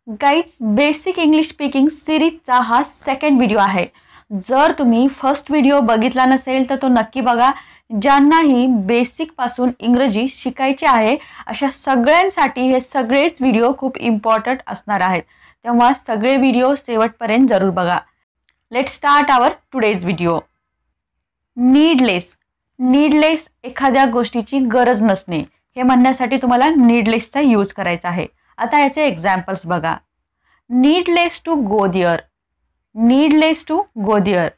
Guys basic English speaking सिरीजचा हा second video आहे। जर तुम्ही फर्स्ट व्हिडिओ बघितला नसेल तर तो नक्की बघा। ज्यांनाही बेसिक पासून इंग्रजी शिकायचे आहे अशा सगळ्यांसाठी हे सगळेच व्हिडिओ खूप इम्पॉर्टंट असणार आहेत, तेव्हा सगळे व्हिडिओ शेवटपर्यंत जरूर बघा। Let's start our today's video. Needless. Needless एखाद्या गोष्टीची गरज नसणे हे म्हणण्यासाठी तुम्हाला नीडलेसचा यूज करायचा आहे। आता याचे एग्जाम्पल्स बघा। Needless to go there. Needless to go there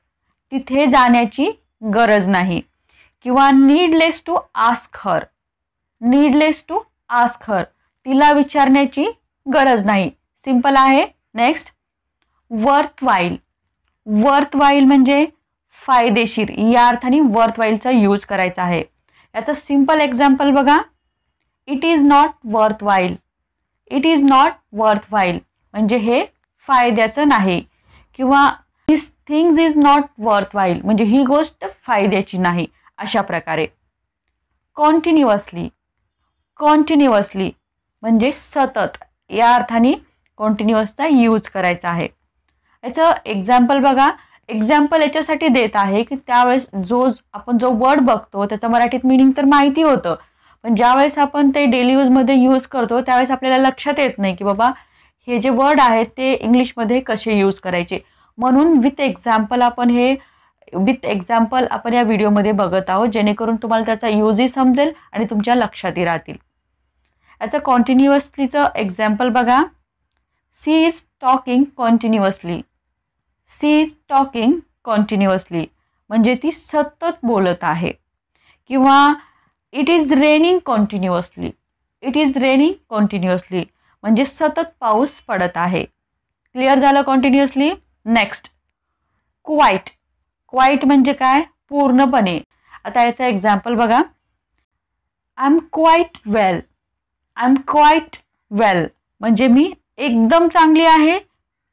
तिथे जाण्याची गरज नाही, किंवा needless to ask her. Needless to ask her तिला विचारण्याची गरज नाही, सिंपल आहे। Next, worthwhile. Worth while म्हणजे फायदेशीर, या अर्थाने वर्थ वाईलचा यूज करायचा आहे। याचं सिंपल एक्झाम्पल बघा। It is not worth while. It is not worth while म्हणजे हे फायद्याचं नाही, किंवा this things is not worth while म्हणजे ही गोष्ट फायद्याची नाही, अशा प्रकारे। कॉन्टिन्युअसली। कॉन्टिन्युअसली म्हणजे सतत, या अर्थाने कॉन्टिन्युअसचा यूज करायचा आहे। याचं एक्झाम्पल बघा। एक्झाम्पल याच्यासाठी देत आहे की त्यावेळेस आपण जो वर्ड बघतो त्याचं मराठीत मीनिंग तर माहिती होतं, पण ज्यावेळेस आपण ते डेली यूजमध्ये यूज करतो त्यावेळेस आपल्याला लक्षात येत नाही की बाबा हे जे वर्ड आहेत ते इंग्लिशमध्ये कसे यूज करायचे, म्हणून विथ एक्झाम्पल आपण या व्हिडिओमध्ये बघत आहोत, जेणेकरून तुम्हाला त्याचा यूजही समजेल आणि तुमच्या लक्षातही राहतील। याचं कॉन्टिन्युअसलीचं एक्झाम्पल बघा। She is talking continuously. She is talking continuously म्हणजे ती सतत बोलत आहे, किंवा it is raining continuously. It is raining continuously म्हणजे सतत पाऊस पडत आहे। क्लिअर झालं कॉन्टिन्युअसली। Next, quiet. क्वाईट म्हणजे काय? पूर्णपणे। आता याचं एक्झाम्पल बघा। I am quite well. I am quite well म्हणजे मी एकदम चांगली आहे,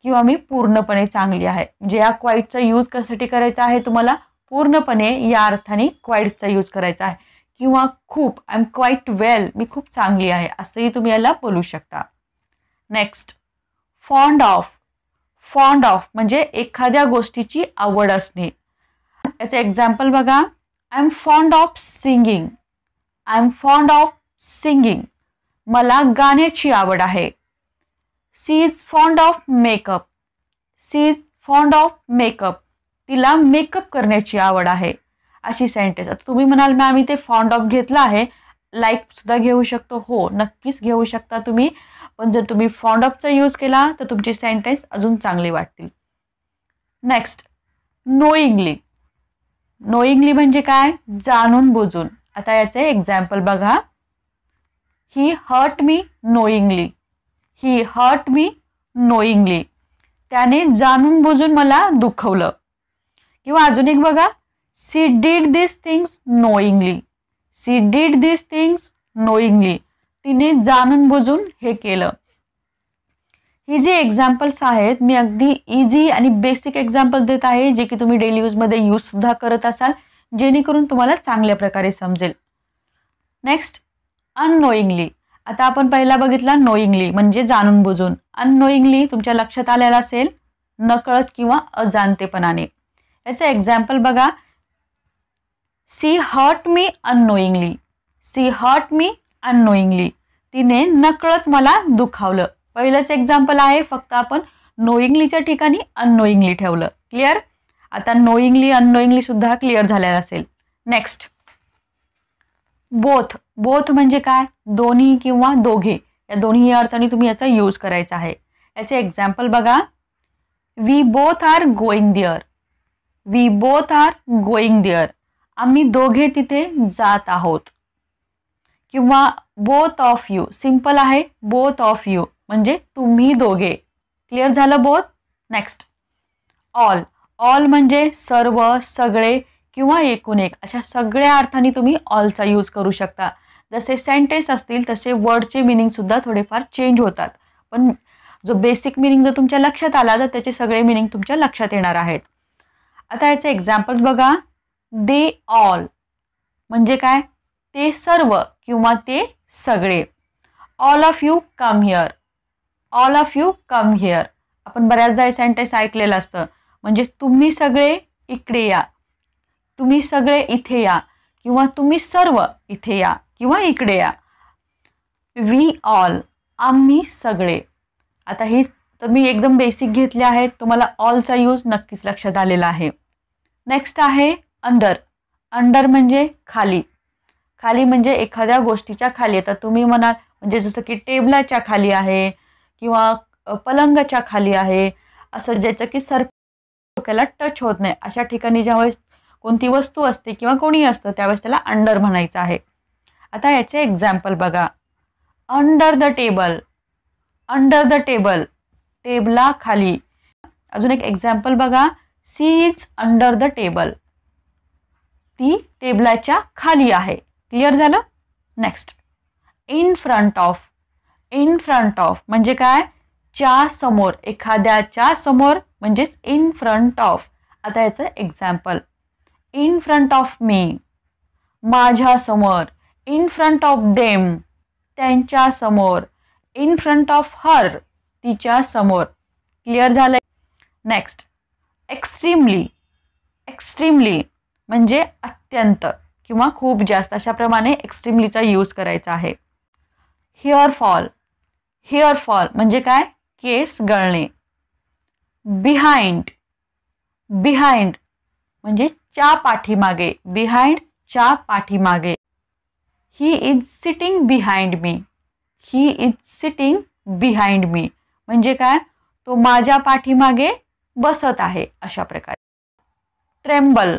किंवा मी पूर्णपणे चांगली आहे। म्हणजे या क्वाईटचा यूज कशासाठी करायचा आहे तुम्हाला? पूर्णपणे या अर्थाने क्वाईटचा यूज करायचा आहे, किंवा खूप, आय एम क्वाईट वेल मी खूप चांगली आहे, असंही तुम्ही याला बोलू शकता। Next, fond of. Fond of म्हणजे एखाद्या गोष्टीची आवड असणे। याचे एक्झाम्पल बघा। I am fond of singing. I am fond of singing मला गाण्याची आवड आहे। She is fond of makeup. She is fond of makeup तिला मेकअप करण्याची आवड आहे, अशी सेंटेन्स। आता तुम्ही म्हणाल मॅम इथे फॉन्ड ऑफ घेतला आहे, लाईक सुद्धा घेऊ शकतो। हो, नक्कीच घेऊ शकता तुम्ही, पण जर तुम्ही फॉन्ड ऑफचा यूज केला तर तुमची सेंटेन्स अजून चांगली वाटतील। नेक्स्ट, नोईंगली। नोईंगली म्हणजे काय? जाणून बुजून। आता याचे एक्झाम्पल बघा। ही हर्ट मी नोईंगली। ही हर्ट मी नोईंगली त्याने जाणून बुजून मला दुखवलं, किंवा अजून एक बघा। She did this things knowingly. She did this things knowingly तिने जाणून बुजून हे केलं। ही जी एक्झाम्पल्स आहेत मी अगदी इझी आणि बेसिक एक्झाम्पल देत आहे, जे की तुम्ही डेली यूजमध्ये यूज सुद्धा करत असाल, जेणेकरून तुम्हाला चांगल्या प्रकारे समजेल। Next, unknowingly. आता आपण पहिला बघितला नोईंगली म्हणजे जाणून बुजून। अननोईंगली तुमच्या लक्षात आलेला असेल, नकळत किंवा अजाणतेपणाने। याचं एक्झाम्पल बघा। She hurt me unknowingly. She hurt me unknowingly तिने नकळत मला दुखावलं। पहिलंच एक्झाम्पल आहे, फक्त आपण नोईंगलीच्या ठिकाणी अननोईंगली ठेवलं। क्लिअर? आता नोईंगली अननोईंगली सुद्धा क्लिअर झालेला असेल। Next, both. बोथ म्हणजे काय? दोन्ही किंवा दोघे, या दोन्ही अर्थाने तुम्ही याचा यूज करायचा आहे। याचे एक्झाम्पल बघा। We both are going there. We both are going there आम्ही दोघे तिथे जात आहोत, किंवा बोथ ऑफ यू। सिंपल आहे, बोथ ऑफ यू म्हणजे तुम्ही दोघे। क्लिअर झालं बोथ? Next, all. ऑल म्हणजे सर्व, सगळे किंवा एकूण एक, अशा सगळ्या अर्थाने तुम्ही ऑलचा यूज करू शकता। जसे सेंटेन्स असतील तसे वर्डचे मिनिंग सुद्धा थोडेफार चेंज होतात, पण जो बेसिक मिनिंग जर तुमच्या लक्षात आला तर त्याचे सगळे मिनिंग तुमच्या लक्षात येणार आहेत। आता याचे एक्झाम्पल्स बघा। दे ऑल म्हणजे काय? ते सर्व किंवा ते सगळे। All of you come here. All of you come here. आपण बऱ्याचदा हे सेंटेन्स ऐकलेलं असतं. म्हणजे तुम्ही सगळे इकडे या, तुम्ही सगळे इथे या, किंवा तुम्ही सर्व इथे या किंवा इकडे या. वी ऑल, आम्ही सगळे. आता ही तर मी एकदम बेसिक घेतले आहेत. तुम्हाला ऑलचा यूज नक्कीच लक्षात आलेला आहे. नेक्स्ट आहे अंडर. अंडर म्हणजे खाली. खाली म्हणजे एखाद्या गोष्टीच्या खाली. आता तुम्ही म्हणाल म्हणजे जसं की टेबलाच्या खाली आहे किंवा पलंगाच्या खाली आहे, असं ज्याचं की डोक्याला टच होत नाही, अशा ठिकाणी ज्यावेळेस कोणती वस्तू असते किंवा कोणी असतं त्यावेळेस त्याला अंडर म्हणायचं आहे. आता याचे एक्झाम्पल बघा. Under the table, under the table, टेबला खाली. अजून एक एक्झाम्पल बघा. She is under the table, ती टेबलाच्या खाली आहे. क्लिअर झालं. Next, in front of. In front of म्हणजे काय? च्या समोर, एखाद्याच्या समोर म्हणजेच इन फ्रंट ऑफ. आता याचं example. In front of me, माझ्या समोर. इन फ्रंट ऑफ देम, त्यांच्या समोर. इन फ्रंट ऑफ हर, तिच्या समोर. क्लिअर झालं. Next, extremely. एक्स्ट्रीमली म्हणजे अत्यंत किंवा खूप जास्त, अशाप्रमाणे एक्स्ट्रीमलीचा यूज करायचा आहे. Hair fall. हेअर फॉल म्हणजे काय? केस गळणे. बिहाइंड. बिहाइंड म्हणजे च्या पाठीमागे. बिहाइंड च्या पाठीमागे. He is sitting behind me. He is sitting behind me म्हणजे काय? तो माझ्या पाठीमागे बसत आहे, अशा प्रकारे. ट्रेम्बल.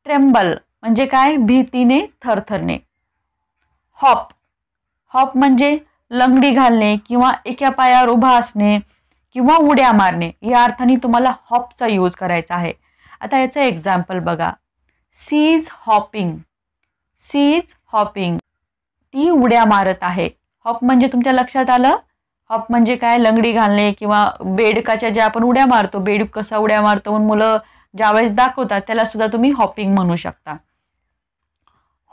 ट्रेम्बल म्हणजे काय? भीतीने थरथरणे. हॉप. हॉप म्हणजे लंगडी घालणे किंवा एका पायावर उभा असणे किंवा उड्या मारणे, या अर्थाने तुम्हाला हॉपचा यूज करायचा आहे. आता याचं एक्झाम्पल बघा. She is hopping. She is hopping, ती उड्या मारत आहे. हॉप म्हणजे तुमच्या लक्षात आलं? हॉप म्हणजे काय? लंगडी घालणे किंवा बेडकाच्या ज्या आपण उड्या मारतो, बेडूक कसा उड्या मारतो म्हणून मुलं ज्यावेळेस दाखवतात त्याला सुद्धा तुम्ही हॉपिंग म्हणू शकता.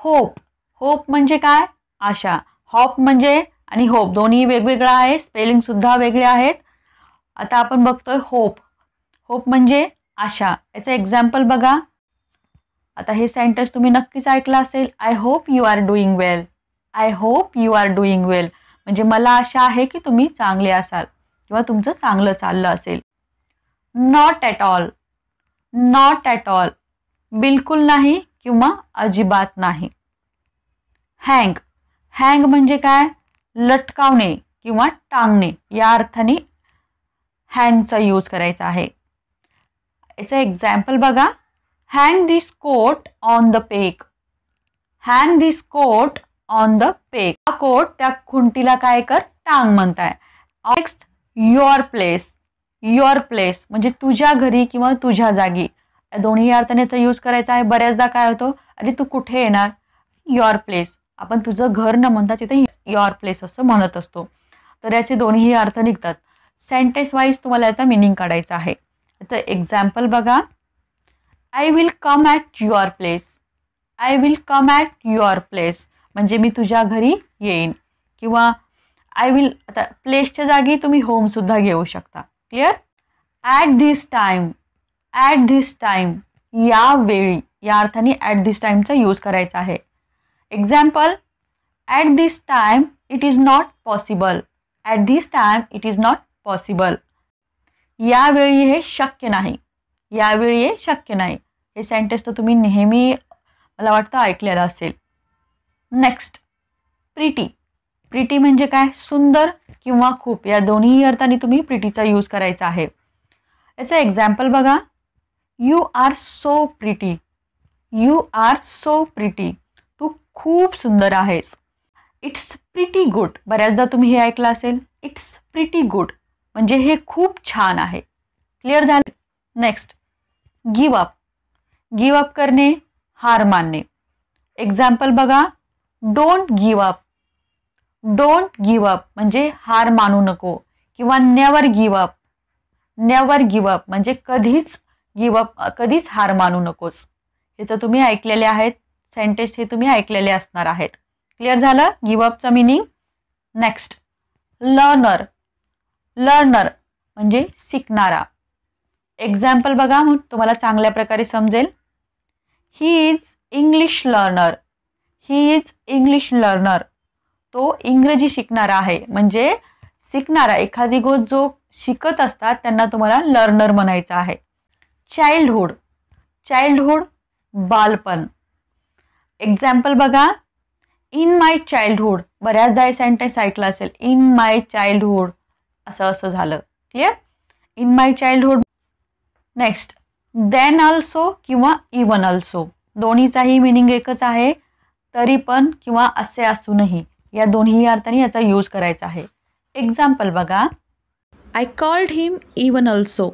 होप. होप म्हणजे काय? आशा. हॉप म्हणजे आणि होप दोन्ही वेगवेगळं आहे, स्पेलिंग सुद्धा वेगळे आहेत. आता आपण बघतोय होप. होप म्हणजे आशा. याचं एक्झाम्पल बघा. आता हे सेंटेन्स तुम्ही नक्कीच ऐकलं असेल. I hope you are doing well. I hope you are doing well म्हणजे मला आशा आहे की तुम्ही चांगले असाल किंवा तुमचं चांगलं चाललं असेल. Not at all. Not at all बिलकुल नाही किंवा अजिबात नाही. हँग. हँग म्हणजे काय? लटकावणे किंवा टांगणे, या अर्थाने हँगचा यूज करायचा आहे. याचं एक्झाम्पल बघा. Hang this coat on the peg. Hang this coat on the peg. हा कोट त्या खुंटीला काय कर? टांग म्हणताय. Next, your place. Your place म्हणजे तुझ्या घरी किंवा तुझ्या जागी, दोन्ही अर्थाने याचा यूज करायचा आहे. बऱ्याचदा काय होतो, अरे तू कुठे येणार? Your place. आपण तुझं घर न म्हणता तिथे युअर प्लेस असं म्हणत असतो. तर याचे दोन्ही अर्थ निघतात. सेंटेन्स वाईज तुम्हाला याचा मिनिंग काढायचा आहे. तर एक्झाम्पल बघा. I will come at your place. I will come at your place म्हणजे मी तुझ्या घरी येईन. किंवा आय विल, आता प्लेसच्या जागी तुम्ही होम सुद्धा घेऊ शकता. Clear. At this time. At this time या वेळी, या अर्थाने ॲट धिस टाइमचा यूज करायचा आहे. Example. At this time it is not possible. At this time it is not possible यावेळी हे शक्य नाही. यावेळी हे शक्य नाही. हे सेंटेन्स तर तुम्ही नेहमी मला वाटतं ऐकलेलं असेल. Next, pretty. प्रिटी म्हणजे काय? सुंदर किंवा खूप, या दोन्ही अर्थाने तुम्ही प्रिटीचा यूज करायचा आहे. याचं एक्झाम्पल बघा. You are so pretty. You are so pretty तू खूप सुंदर आहेस. It's pretty good. बऱ्याचदा तुम्ही हे ऐकलं असेल. इट्स प्रिटी गुड म्हणजे हे खूप छान आहे. क्लिअर झालं. Next, give up. Give up करणे, हार मानणे. एक्झाम्पल बघा. Don't give up. Don't give up म्हणजे हार मानू नको किंवा never give up. Never give up म्हणजे कधीच गिव अप, कधीच हार मानू नकोस. हे तर तुम्ही ऐकलेले आहेत. सेंटेन्स हे तुम्ही ऐकलेले असणार आहेत. क्लिअर झालं गिव अपचा मिनिंग. Next, learner. लर्नर म्हणजे शिकणारा. एक्झाम्पल बघा, मग तुम्हाला चांगल्या प्रकारे समजेल. He is English learner. He is English learner. तो इंग्रजी शिकणारा आहे. म्हणजे शिकणारा, एखादी गोष्ट जो शिकत असतात त्यांना तुम्हाला लर्नर म्हणायचं आहे. चाइल्डहुड. चाइल्डहुड बालपण. एक्झाम्पल बघा, इन माय चाइल्डहुड. बऱ्याचदा हे सेंटेन्स ऐकलं असेल, इन माय चाइल्डहुड असं झालं. Clear? In my childhood. Next, then also किंवा इवन ऑल्सो. दोन्हीचाही मिनिंग एकच आहे. तरी पण किंवा असे असूनही, या दोन्ही अर्थाने याचा यूज करायचा आहे. एक्झाम्पल बघा, I called him even also.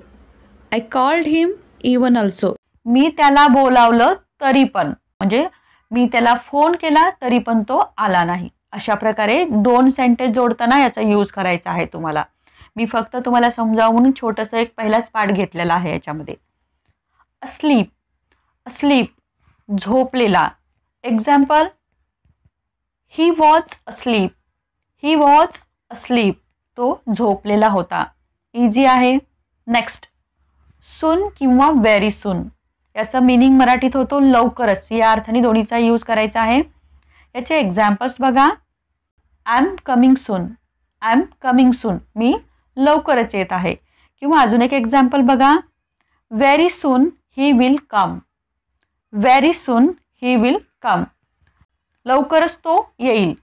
I called him even also. मी त्याला बोलावलं तरी पण, म्हणजे मी त्याला फोन केला तरी पण तो आला नाही. अशा प्रकारे दोन सेंटेन्स जोडताना याचा यूज करायचा आहे तुम्हाला. मी फक्त तुम्हाला समजावून म्हणून छोटंसं एक पहिलाच पाठ घेतलेला आहे याच्यामध्ये. अस्लीप. अस्लीप झोपलेला. Example, he was asleep. He was asleep. तो झोपलेला होता. इझी आहे. नेक्स्ट, सून किंवा व्हेरी सून. याचा मीनिंग मराठीत होतो लवकरच. या अर्थाने दोन्हीचा यूज करायचा आहे. याचे एक्झाम्पल्स बघा, I am coming soon. I am coming soon. मी लवकरच येत आहे. किंवा अजून एक एक्झाम्पल बघा, very soon he will come. Very soon he will come. लवकरच तो येईल.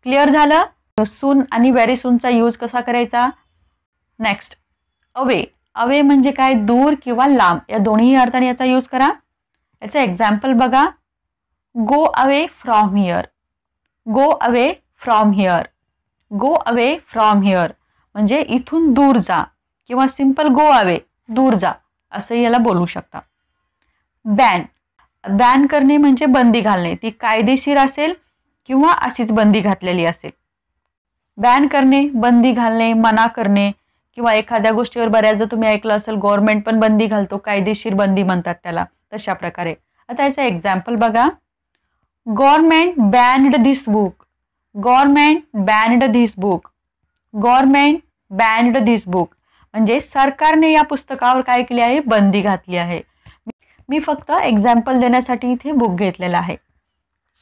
क्लिअर झालं? सून आणि व्हेरी सूनचा यूज कसा करायचा. Next, away. अवे म्हणजे काय, दूर किंवा लांब. या दोन्ही अर्थाने याचा यूज करा. याचं एक्झाम्पल बघा, go away from here. Go away from here. Go away from here म्हणजे इथून दूर जा, किंवा सिंपल गो अवे, दूर जा, असं याला बोलू शकता. बॅन. बॅन करणे म्हणजे बंदी घालणे. ती कायदेशीर असेल किंवा अशीच बंदी घातलेली असेल. बॅन करणे, बंदी घालणे, मना करणे. किंवा एखाद्या गोष्टीवर बऱ्याचदा तुम्ही ऐकलं असेल, गव्हर्नमेंट पण बंदी घालतो, कायदेशीर बंदी म्हणतात त्याला, तशा प्रकारे. आता याचं एक्झाम्पल बघा, government band this book. Government band this book. Government band this book म्हणजे सरकारने या पुस्तकावर काय केले आहे, बंदी घातली आहे. मी फक्त एक्झाम्पल देण्यासाठी इथे बुक घेतलेला आहे.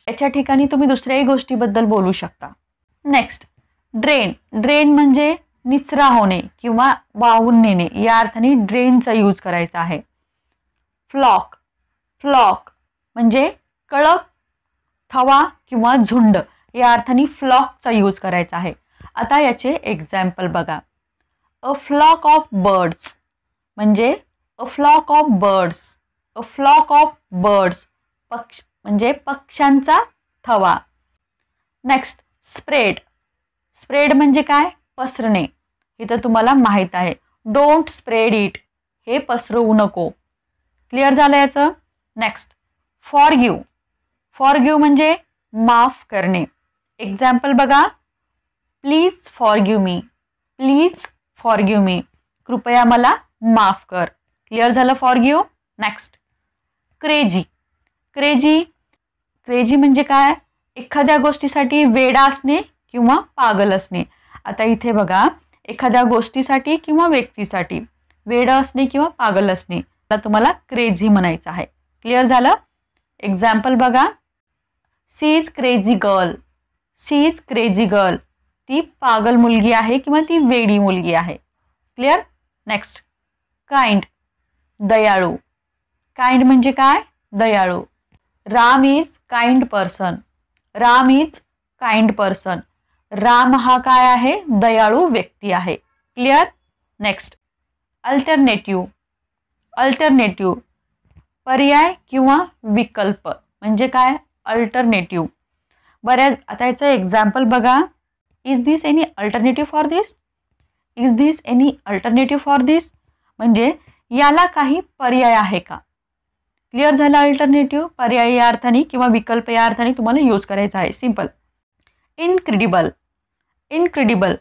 याच्या ठिकाणी तुम्ही दुसऱ्याही गोष्टीबद्दल बोलू शकता. Next, drain. ड्रेन म्हणजे निचरा होणे किंवा वाहून नेणे. या अर्थाने ड्रेनचा यूज करायचा आहे. फ्लॉक. फ्लॉक म्हणजे कळप, थवा किंवा झुंड. या अर्थाने फ्लॉकचा यूज करायचा आहे. आता याचे एक्झाम्पल बघा, अ फ्लॉक ऑफ बर्ड्स म्हणजे a flock of birds. A flock of birds पक्ष म्हणजे पक्ष्यांचा थवा. Next, spread. स्प्रेड म्हणजे काय, पसरणे. इथं तुम्हाला माहित आहे, डोंट स्प्रेड इट. हे पसरवू नको. क्लिअर झालं याचं? Next, forgive. फॉरगिव्ह म्हणजे माफ करणे. एक्झाम्पल बघा, please forgive me. Please forgive me. कृपया मला माफ कर. क्लिअर झालं forgive? Next, crazy. Crazy. Crazy म्हणजे काय, एखाद्या गोष्टीसाठी वेडा असणे किंवा पागल असणे. आता इथे बघा, एखाद्या गोष्टीसाठी किंवा व्यक्तीसाठी वेडा असणे किंवा पागल असणे, आता तुम्हाला क्रेझी म्हणायचं आहे. क्लिअर झालं? एक्झाम्पल बघा, she is crazy girl. She is crazy girl. ती पागल मुलगी आहे किंवा ती वेडी मुलगी आहे. क्लिअर? Next, kind. दयाळू. काइंड म्हणजे काय, दयाळू. Ram is kind person. Ram is kind person. Ram हा काय आहे, दयाळू व्यक्ती आहे. क्लिअर? Next, alternative. अल्टरनेटिव्ह पर्याय किंवा विकल्प म्हणजे काय, अल्टरनेटिव्ह. बऱ्याच आता याचं एक्झाम्पल बघा, is this any alternative for this. Is this any alternative for this म्हणजे याला काही पर्याय आहे का. क्लिअर झालं? अल्टरनेटिव्ह पर्याय या अर्थाने किंवा विकल्प या अर्थाने तुम्हाला यूज करायचा आहे. सिंपल. इनक्रेडिबल. इनक्रेडिबल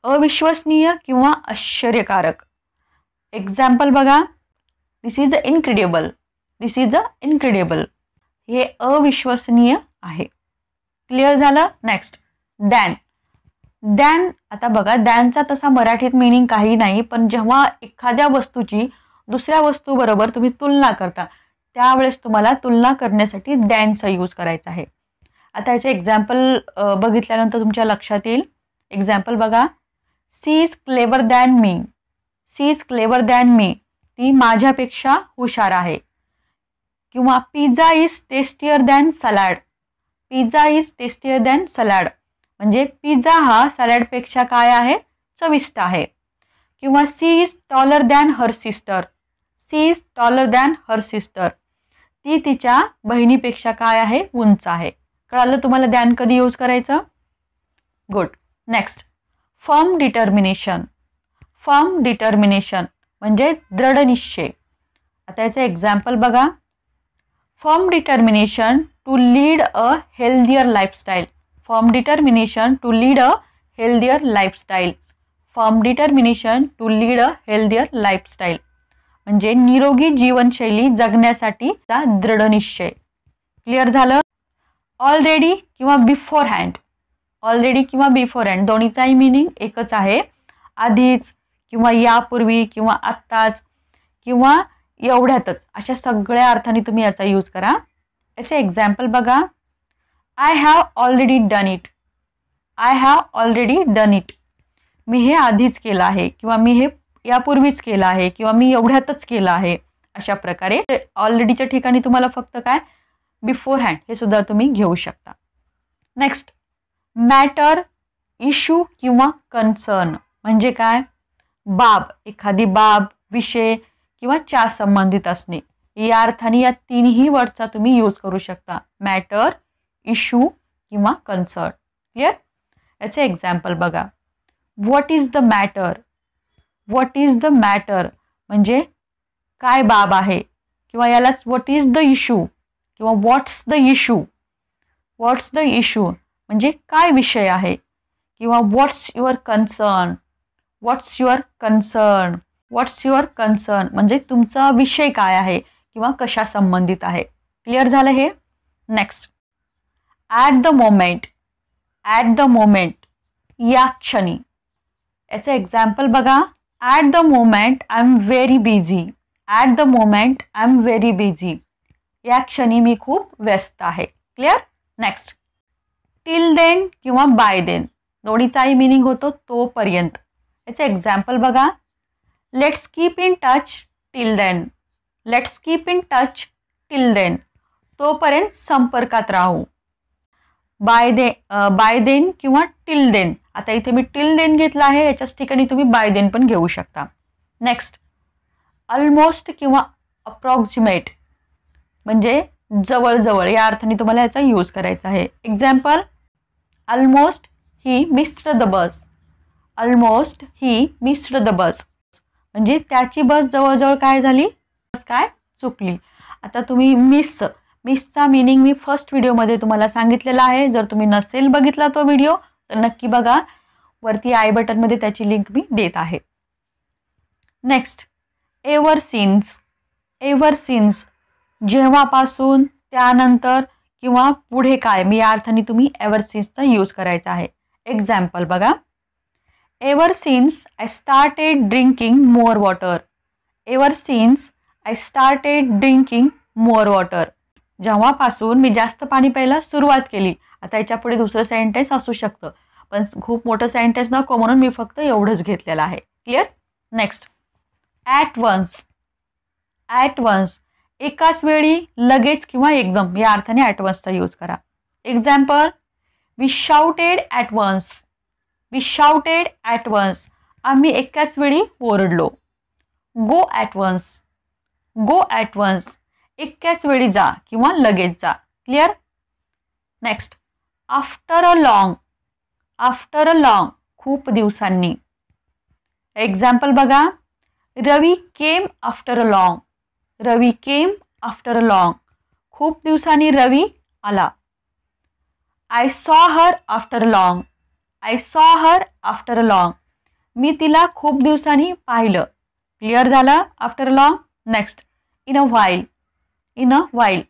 अविश्वसनीय किंवा आश्चर्यकारक. एक्झाम्पल बघा, this is a incredible. This is a incredible. हे अविश्वसनीय आहे. क्लिअर झालं? Next, than. दॅन, आता बघा दॅनचा तसा मराठीत मीनिंग काही नाही, पण जेव्हा एखाद्या वस्तूची दुसऱ्या वस्तूबरोबर तुम्ही तुलना करता त्यावेळेस तुम्हाला तुलना करण्यासाठी दॅनचा यूज करायचा आहे. आता याचे एक्झाम्पल बघितल्यानंतर तुमच्या लक्षात येईल. एक्झाम्पल बघा, she is clever than me. She is clever than me, ती माझ्यापेक्षा हुशार आहे. किंवा pizza is tastier than salad. Pizza is tastier than salad, म्हणजे पिझ्झा हा सॅलडपेक्षा काय आहे, चविष्ट आहे. किंवा she is taller than her sister. She is taller than her sister, ती तिच्या बहिणीपेक्षा काय आहे, उंच आहे. कळालं तुम्हाला दॅन कधी यूज करायचं? Good. Next, firm determination. Firm determination म्हणजे दृढ निश्चय. आता याचं एक्झाम्पल बघा, firm determination to lead a healthier lifestyle. Firm determination to lead a healthier lifestyle. Firm determination to lead a healthier lifestyle म्हणजे निरोगी जीवनशैली जगण्यासाठीचा दृढ निश्चय. क्लिअर झालं? ऑलरेडी किंवा बिफोर हँड. ऑलरेडी किंवा बिफोर हँड दोन्हीचाही मीनिंग एकच आहे. आधीच किंवा यापूर्वी किंवा आत्ताच किंवा एवढ्यातच, अशा सगळ्या अर्थाने तुम्ही याचा यूज करा. याचे एक्झाम्पल बघा, I have already done it. I have already done it, मी हे आधीच केलं आहे किंवा मी हे यापूर्वीच केलं आहे किंवा मी एवढ्यातच केलं आहे. अशा प्रकारे ऑलरेडीच्या ठिकाणी तुम्हाला फक्त काय, बिफोर हँड हे सुद्धा तुम्ही घेऊ शकता. नेक्स्ट, मॅटर, इश्यू किंवा कन्सर्न म्हणजे काय, बाब, एखादी बाब, विषय किंवा च्या संबंधित असणे. या अर्थाने या तीनही वर्डचा तुम्ही यूज करू शकता, मॅटर, इश्यू किंवा कन्सर्न. क्लिअर? याचे एक्झाम्पल बघा, what is the matter. What is the matter म्हणजे काय बाब आहे, किंवा यालाच व्हॉट इज द इश्यू किंवा what's the issue. What's the issue म्हणजे काय विषय आहे, किंवा what's your concern. What's your concern. What's your concern म्हणजे तुमचा विषय काय आहे किंवा कशा संबंधित आहे. क्लिअर झालं हे? Next, at the moment. At the moment या क्षणी. याचं एक्झाम्पल बघा, at the moment I am very busy. At the moment I am very busy, या क्षणी मी खूप व्यस्त आहे. क्लिअर? नेक्स्ट, टिल देन किंवा बाय देन दोन्हीचाही मिनिंग होतो तोपर्यंत. याचे एक्झाम्पल बघा, let's keep in touch till then. Let's keep in touch till then, तोपर्यंत संपर्कात राहू. बाय देन किंवा टिल देन. आता इथे मी टिल देन घेतला आहे, याच्याच ठिकाणी तुम्ही बाय देन पण घेऊ शकता. नेक्स्ट, ऑलमोस्ट किंवा अप्रॉक्सिमेट म्हणजे जवळजवळ, या अर्थाने तुम्हाला याचा यूज करायचा आहे. Example, almost he missed the bus. Almost he missed the bus म्हणजे त्याची बस जवळजवळ काय झाली, बस काय चुकली. आता तुम्ही मिसचा मीनिंग मी फर्स्ट व्हिडिओमध्ये तुम्हाला सांगितलेला आहे. जर तुम्ही नसेल बघितला तो व्हिडिओ तर नक्की बघा, वरती आय बटनमध्ये त्याची लिंक मी देत आहे. Next, ever since. Ever since जेव्हापासून, त्यानंतर किंवा पुढे काय, मी या अर्थाने तुम्ही एव्हर सिन्सचा यूज करायचा आहे. एक्झाम्पल बघा, ever since I started drinking more water. Ever since I started drinking more water, जेव्हापासून मी जास्त पाणी प्यायला सुरुवात केली. आता याच्या पुढे दुसरं सेंटेन्स असू शकतं, पण खूप मोठं सेंटेन्स नको म्हणून मी फक्त एवढंच घेतलेलं आहे. Clear? Next, at once. At once एकाच वेळी, लगेच किंवा एकदम, या अर्थाने ॲट वन्सचा यूज करा. Example, we shouted at once. We shouted at once आम्ही एकाच वेळी ओरडलो. Go at once. Go at once एकाच वेळी जा किंवा लगेच जा. Clear? Next, after a long. After a long खूप दिवसांनी. एक्झाम्पल बघा, Ravi came after a long. Ravi came after a long खूप दिवसांनी रवी आला. I saw her after a long. I saw her after a long मी तिला खूप दिवसांनी पाहिलं. क्लिअर झालं? After a long. Next, in a while. In a while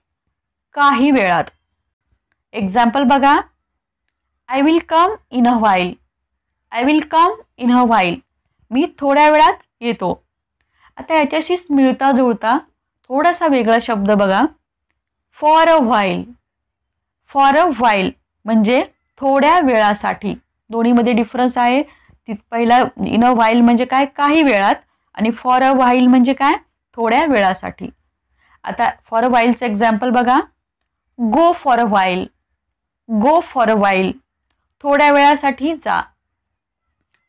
काही वेळात. एक्झाम्पल बघा, I will come in a while. I will come in a while, मी थोड्या वेळात येतो. आता याच्याशीच मिळता जुळता थोडासा वेगळा शब्द बघा, for a while. For a while म्हणजे थोड्या वेळासाठी. दोन्हीमध्ये डिफरन्स आहे. पहिला इन अ व्हाईल म्हणजे काय, काही वेळात, आणि फॉर अ व्हाईल म्हणजे काय, थोड्या वेळासाठी. आता फॉर अ व्हाईलचं एक्झाम्पल बघा, go for a while. Go for a while, थोड्या वेळासाठी जा.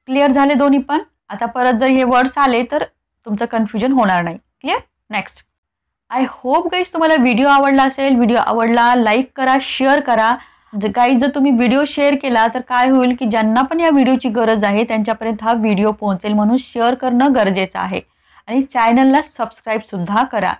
क्लिअर झाले दोन्ही पण. आता परत जर हे वर्ड्स आले तर तुमचं कन्फ्युजन होणार नाही. Clear. Next. I hope guys तुम्हाला व्हिडिओ आवडला असेल. व्हिडिओ आवडला लाईक करा, शेअर करा. गाईज जर तुम्ही व्हिडिओ शेअर केला तर काय होईल की ज्यांना पण या व्हिडिओची गरज आहे त्यांच्यापर्यंत हा व्हिडिओ पोहोचेल, म्हणून शेअर करणं गरजेचं आहे. आणि चॅनलला सबस्क्राईब सुद्धा करा.